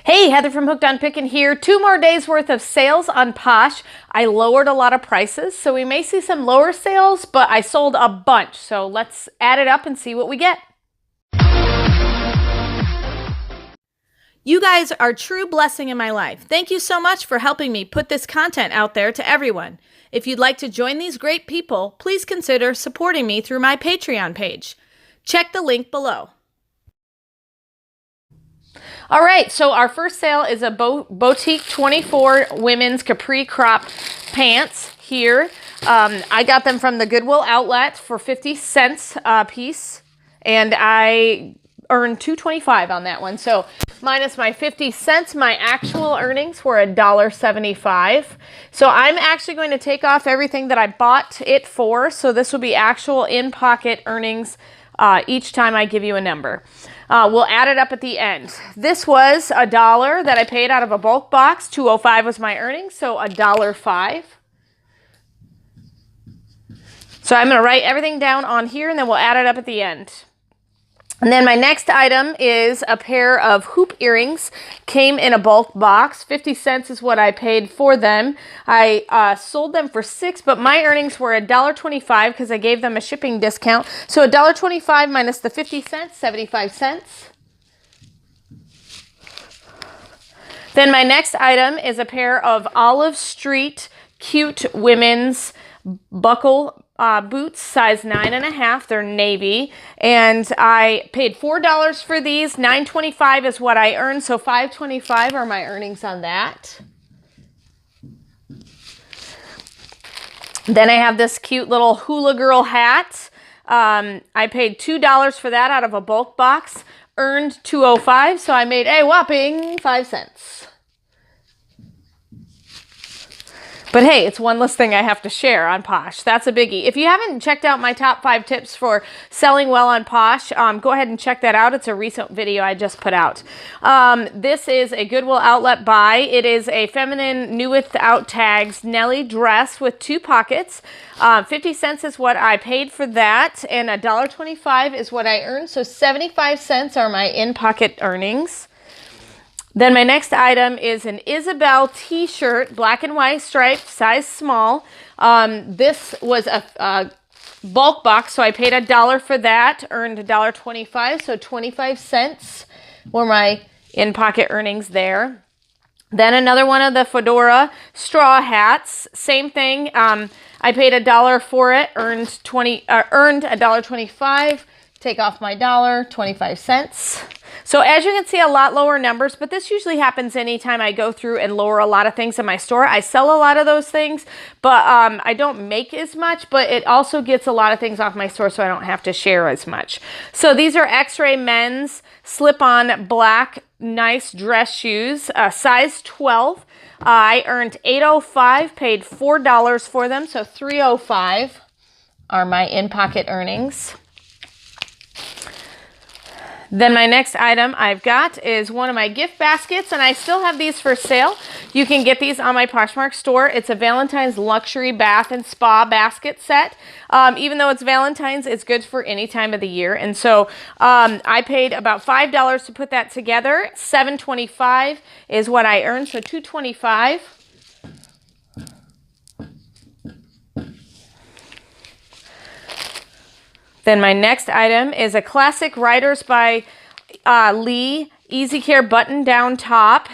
Hey, Heather from Hooked on Pickin here. 2 more days worth of sales on Posh. I lowered a lot of prices, so we may see some lower sales, but I sold a bunch. So let's add it up and see what we get. You guys are a true blessing in my life. Thank you so much for helping me put this content out there to everyone. If you'd like to join these great people, please consider supporting me through my Patreon page. Check the link below. All right, so our first sale is a Boutique 24 women's capri crop pants here. I got them from the Goodwill outlet for 50 cents a piece, and I earned $2.25 on that one. So minus my 50 cents, my actual earnings were $1.75. So I'm actually going to take off everything that I bought it for. So this will be actual in-pocket earnings each time I give you a number. We'll add it up at the end. This was $1 that I paid out of a bulk box. $2.05 was my earnings, so $1.05. So I'm going to write everything down on here, and then we'll add it up at the end. And then my next item is a pair of hoop earrings. Came in a bulk box. 50 cents is what I paid for them. I sold them for $6, but my earnings were $1.25 because I gave them a shipping discount. So $1.25 minus the 50 cents, 75 cents. Then my next item is a pair of Olive Street cute women's buckle boots, size 9.5. They're navy, and I paid $4 for these. $9.25 is what I earned, so $5.25 are my earnings on that. Then I have this cute little hula girl hat. I paid $2 for that out of a bulk box, earned $2.05, so I made a whopping 5 cents. But hey, it's one less thing I have to share on Posh. That's a biggie. If you haven't checked out my top 5 tips for selling well on Posh, go ahead and check that out. It's a recent video I just put out. This is a Goodwill outlet buy. It is a feminine new without tags Nelly dress with 2 pockets. 50 cents is what I paid for that, and $1.25 is what I earned. So 75 cents are my in-pocket earnings. Then my next item is an Isabel t-shirt, black and white striped, size small. This was a bulk box, so I paid $1 for that, earned $1.25, so 25 cents were my in-pocket earnings there. Then another one of the Fedora straw hats, same thing. I paid $1 for it, earned $1.25. Take off my $1, 25 cents. So as you can see, a lot lower numbers, but this usually happens anytime I go through and lower a lot of things in my store. I sell a lot of those things, but I don't make as much, but it also gets a lot of things off my store, so I don't have to share as much. So these are X-Ray men's slip-on black nice dress shoes, size 12. I earned $8.05, paid $4 for them, so $3.05 are my in-pocket earnings. Then my next item I've got is one of my gift baskets, and I still have these for sale. You can get these on my Poshmark store. It's a Valentine's luxury bath and spa basket set. Even though it's Valentine's, it's good for any time of the year. And so I paid about $5 to put that together. $7.25 is what I earned, so $2.25. Then my next item is a classic Riders by Lee Easy Care button down top.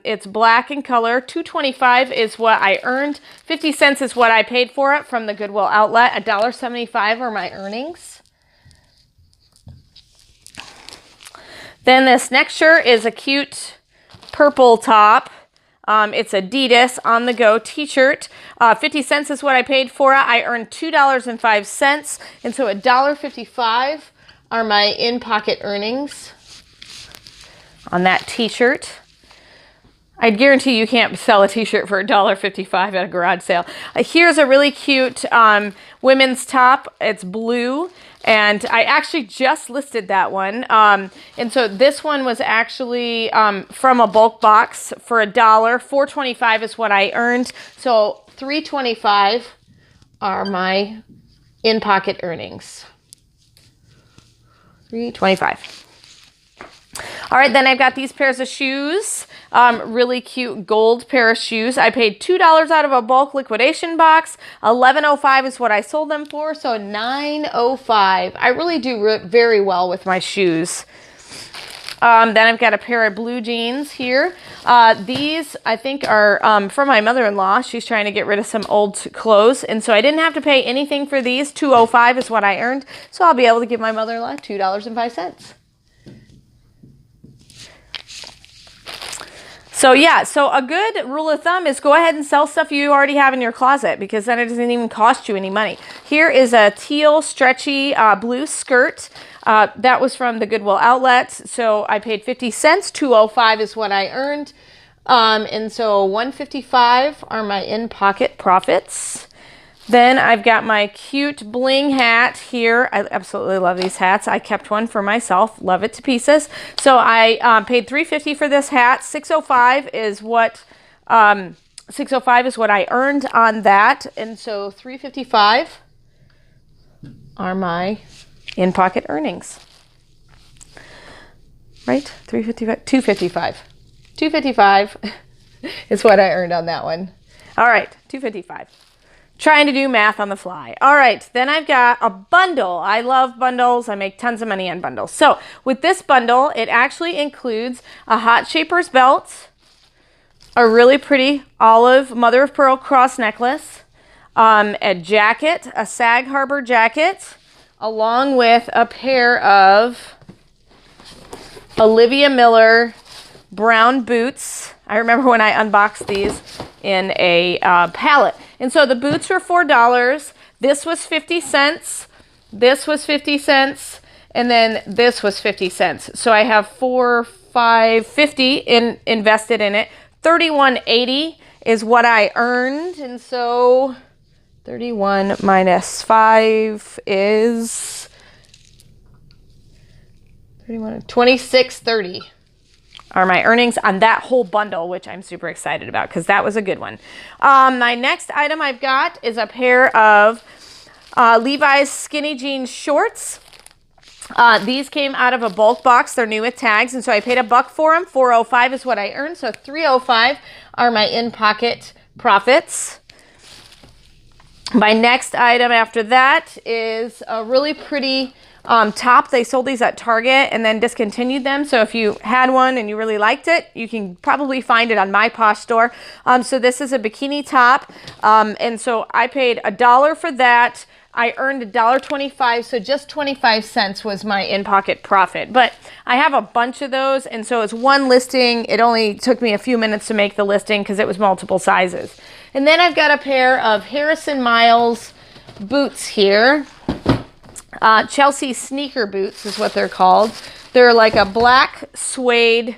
It's black in color. $2.25 is what I earned. 50 cents is what I paid for it from the Goodwill outlet. $1.75 are my earnings. Then this next shirt is a cute purple top. It's Adidas on the go t-shirt. 50 cents is what I paid for it. I earned $2.05, and so $1.55 are my in-pocket earnings on that t-shirt. I guarantee you can't sell a t-shirt for $1.55 at a garage sale. Here's a really cute women's top. It's blue, and I actually just listed that one. And so this one was actually from a bulk box for $1. $4.25 is what I earned. So $3.25 are my in-pocket earnings. $3.25. All right, then I've got these pairs of shoes. Really cute gold pair of shoes. I paid $2 out of a bulk liquidation box. $11.05 is what I sold them for, so $9.05. I really do very well with my shoes. Then I've got a pair of blue jeans here. These, I think, are from my mother-in-law. She's trying to get rid of some old clothes, and so I didn't have to pay anything for these. $2.05 is what I earned, so I'll be able to give my mother-in-law $2.05. So yeah, so a good rule of thumb is go ahead and sell stuff you already have in your closet, because then it doesn't even cost you any money. Here is a teal stretchy blue skirt. That was from the Goodwill outlet. So I paid 50 cents. $2.05 is what I earned. And so $1.55 are my in-pocket profits. Then I've got my cute bling hat here. I absolutely love these hats. I kept one for myself. Love it to pieces. So I paid $3.50 for this hat. $6.05 is what $6.05 is what I earned on that. And so $3.55 are my in-pocket earnings. Right? $3.55, $2.55. $2.55 is what I earned on that one. All right, $2.55. Trying to do math on the fly. All right, then I've got a bundle. I love bundles. I make tons of money on bundles. So with this bundle, it actually includes a hot shaper's belt, a really pretty olive mother of pearl cross necklace, a jacket, a Sag Harbor jacket, along with a pair of Olivia Miller brown boots. I remember when I unboxed these in a pallet. And so the boots were $4. This was 50 cents. This was 50 cents. And then this was 50 cents. So I have $4.50 invested in it. $31.80 is what I earned. And so 31 minus 5 is 26.30. Are my earnings on that whole bundle, which I'm super excited about because that was a good one. My next item I've got is a pair of Levi's skinny jeans shorts. These came out of a bulk box. They're new with tags, and so I paid $1 for them. $4.05 is what I earned, so $3.05 are my in-pocket profits. My next item after that is a really pretty top. They sold these at Target and then discontinued them. So if you had one and you really liked it, you can probably find it on my Posh store. So this is a bikini top. And so I paid $1 for that. I earned $1.25. So just 25 cents was my in-pocket profit. But I have a bunch of those. And so it's one listing. It only took me a few minutes to make the listing because it was multiple sizes. And then I've got a pair of Harrison Miles boots here. Chelsea sneaker boots is what they're called. They're like a black suede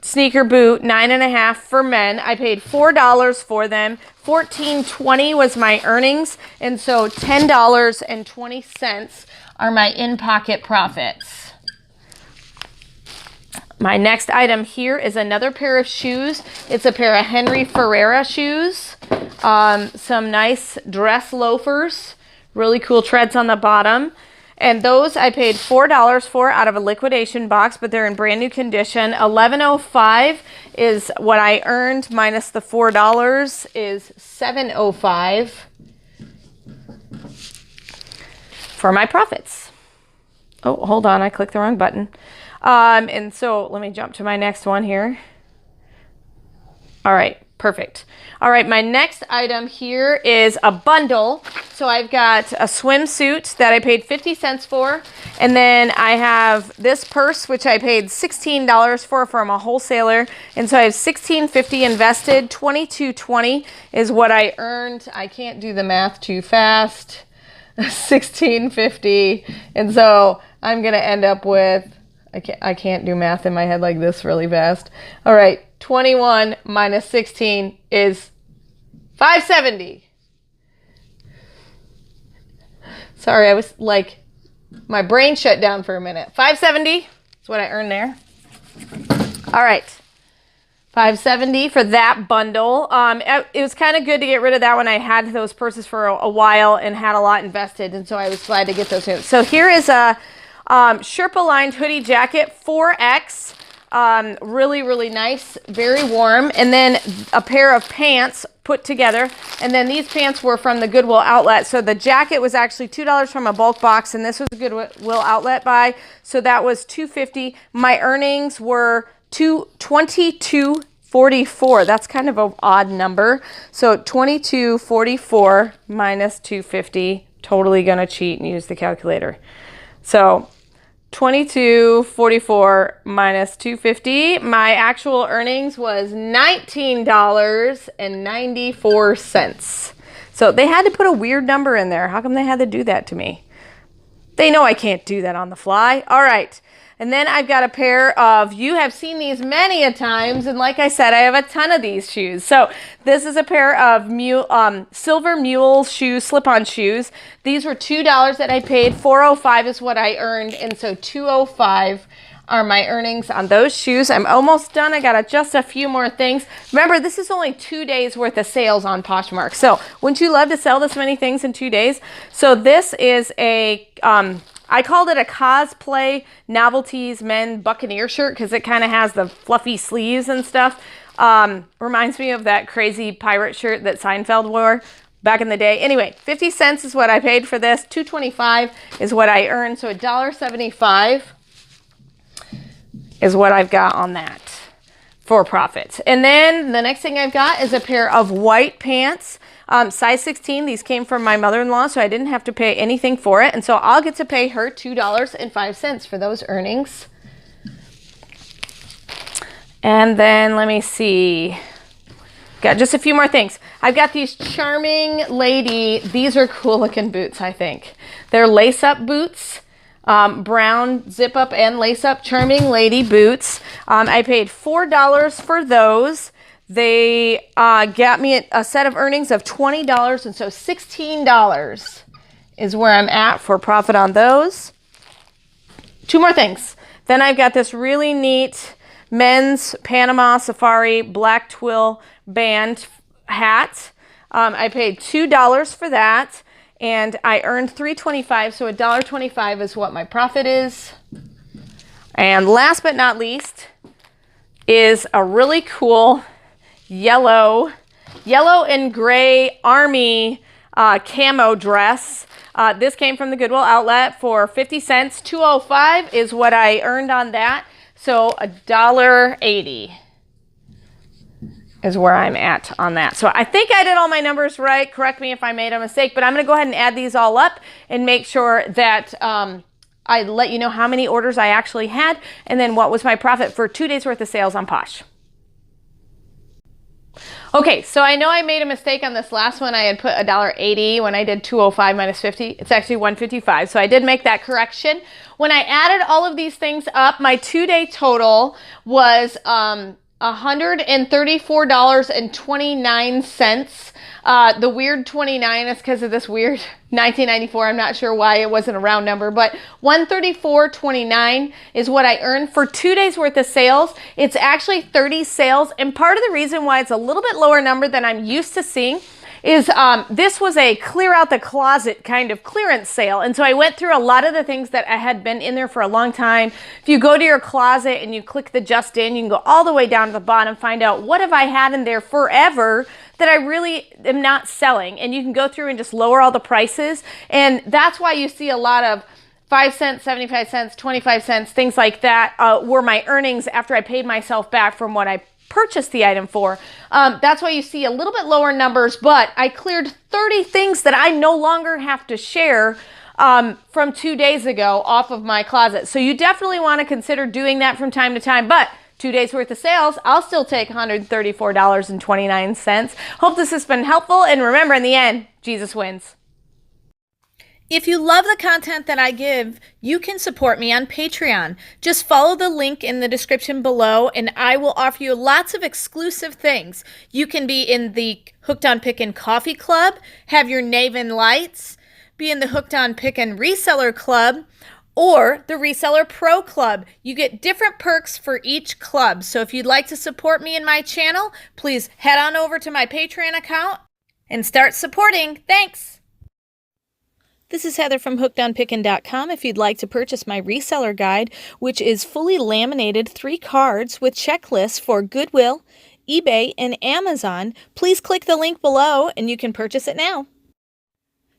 sneaker boot, 9.5 for men. I paid $4 for them. $14.20 was my earnings, and so $10.20 are my in-pocket profits. My next item here is another pair of shoes. It's a pair of Henry Ferreira shoes. Some nice dress loafers. Really cool treads on the bottom. And those I paid $4 for out of a liquidation box, but they're in brand new condition. $11.05 is what I earned, minus the $4 is $7.05 for my profits. Oh, hold on, I clicked the wrong button. And so let me jump to my next one here. All right, perfect. All right, my next item here is a bundle. So I've got a swimsuit that I paid 50 cents for. And then I have this purse, which I paid $16 for from a wholesaler. And so I have $16.50 invested. $22.20 is what I earned. I can't do the math too fast. $16.50. And so I'm going to end up with, I can't do math in my head like this really fast. All right, 21 minus 16 is $5.70. Sorry, I was like, my brain shut down for a minute. $5.70 is what I earned there. All right, $5.70 for that bundle. It was kind of good to get rid of that one. I had those purses for a while and had a lot invested, and so I was glad to get those. So here is a Sherpa lined hoodie jacket, 4X. Really, really nice, very warm. And then a pair of pants put together. And then these pants were from the Goodwill outlet. So the jacket was actually $2 from a bulk box, and this was a Goodwill outlet buy. So that was $2.50. My earnings were $22.44. That's kind of an odd number. So $22.44 minus $2.50. Totally gonna cheat and use the calculator. So $22.44 minus $2.50. My actual earnings was $19.94. So they had to put a weird number in there. How come they had to do that to me? They know I can't do that on the fly. All right. And then I've got a pair of, you have seen these many a times, and like I said, I have a ton of these shoes. So this is a pair of silver mule shoes, slip-on shoes. These were $2 that I paid. $4.05 is what I earned, and so $2.05 are my earnings on those shoes. I'm almost done. I got just a few more things. Remember, this is only 2 days worth of sales on Poshmark. So wouldn't you love to sell this many things in 2 days? So this is a, I called it a cosplay novelties men buccaneer shirt because it kind of has the fluffy sleeves and stuff. Reminds me of that crazy pirate shirt that Seinfeld wore back in the day. Anyway, 50 cents is what I paid for this. $2.25 is what I earned. So $1.75 is what I've got on that for profit. And then the next thing I've got is a pair of white pants. Size 16. These came from my mother-in-law, so I didn't have to pay anything for it. And so I'll get to pay her $2.05 for those earnings. And then let me see. Got just a few more things. I've got these charming lady, these are cool looking boots, I think. They're lace-up boots. Brown zip-up and lace-up charming lady boots. I paid $4 for those. They got me a set of earnings of $20, and so $16 is where I'm at for profit on those. Two more things. Then I've got this really neat men's Panama Safari black twill band hat. I paid $2 for that, and I earned $3.25, so $1.25 is what my profit is. And last but not least is a really cool yellow and gray army camo dress. This came from the Goodwill outlet for 50 cents. $2.05 is what I earned on that. So $1.80 is where I'm at on that. So I think I did all my numbers right. Correct me if I made a mistake, but I'm going to go ahead and add these all up and make sure that I let you know how many orders I actually had and then what was my profit for 2 days worth of sales on Posh. Okay, so I know I made a mistake on this last one. I had put $1.80 when I did $2.05 minus 50. It's actually $1.55, so I did make that correction. When I added all of these things up, my 2-day total was $134.29. The weird 29 is because of this weird 1994. I'm not sure why it wasn't a round number, but $134.29 is what I earned for 2 days worth of sales. It's actually 30 sales, and part of the reason why it's a little bit lower number than I'm used to seeing is this was a clear out the closet kind of clearance sale. And so I went through a lot of the things that I had been in there for a long time. If you go to your closet and you click the just in, you can go all the way down to the bottom, find out what have I had in there forever that I really am not selling. And you can go through and just lower all the prices. And that's why you see a lot of 5 cents, 75 cents, 25 cents, things like that were my earnings after I paid myself back from what I purchased the item for. That's why you see a little bit lower numbers, but I cleared 30 things that I no longer have to share from 2 days ago off of my closet. So you definitely want to consider doing that from time to time, but 2 days worth of sales, I'll still take $134.29. Hope this has been helpful, and remember, in the end, Jesus wins. If you love the content that I give, you can support me on Patreon. Just follow the link in the description below, and I will offer you lots of exclusive things. You can be in the Hooked on Pickin Coffee Club, have your Naven Lights, be in the Hooked on Pickin Reseller Club, or the Reseller Pro Club. You get different perks for each club. So if you'd like to support me in my channel, please head on over to my Patreon account and start supporting. Thanks! This is Heather from hookedonpickin.com. If you'd like to purchase my reseller guide, which is fully laminated 3 cards with checklists for Goodwill, eBay, and Amazon, please click the link below and you can purchase it now.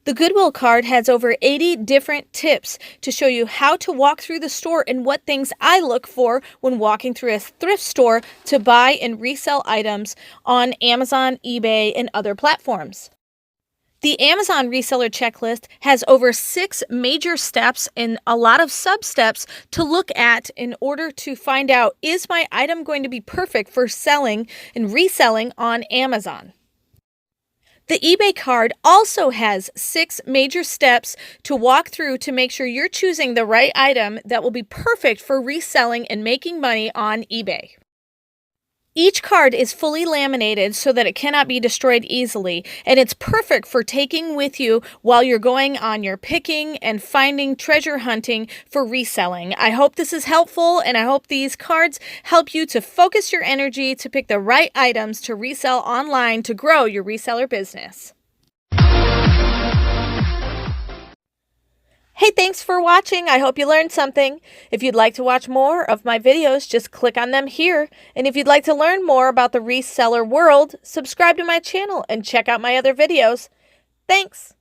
The Goodwill card has over 80 different tips to show you how to walk through the store and what things I look for when walking through a thrift store to buy and resell items on Amazon, eBay, and other platforms. The Amazon reseller checklist has over 6 major steps and a lot of sub-steps to look at in order to find out, is my item going to be perfect for selling and reselling on Amazon? The eBay card also has 6 major steps to walk through to make sure you're choosing the right item that will be perfect for reselling and making money on eBay. Each card is fully laminated so that it cannot be destroyed easily, and it's perfect for taking with you while you're going on your picking and finding treasure hunting for reselling. I hope this is helpful, and I hope these cards help you to focus your energy to pick the right items to resell online to grow your reseller business. Hey, thanks for watching. I hope you learned something. If you'd like to watch more of my videos, just click on them here. And if you'd like to learn more about the reseller world, subscribe to my channel and check out my other videos. Thanks.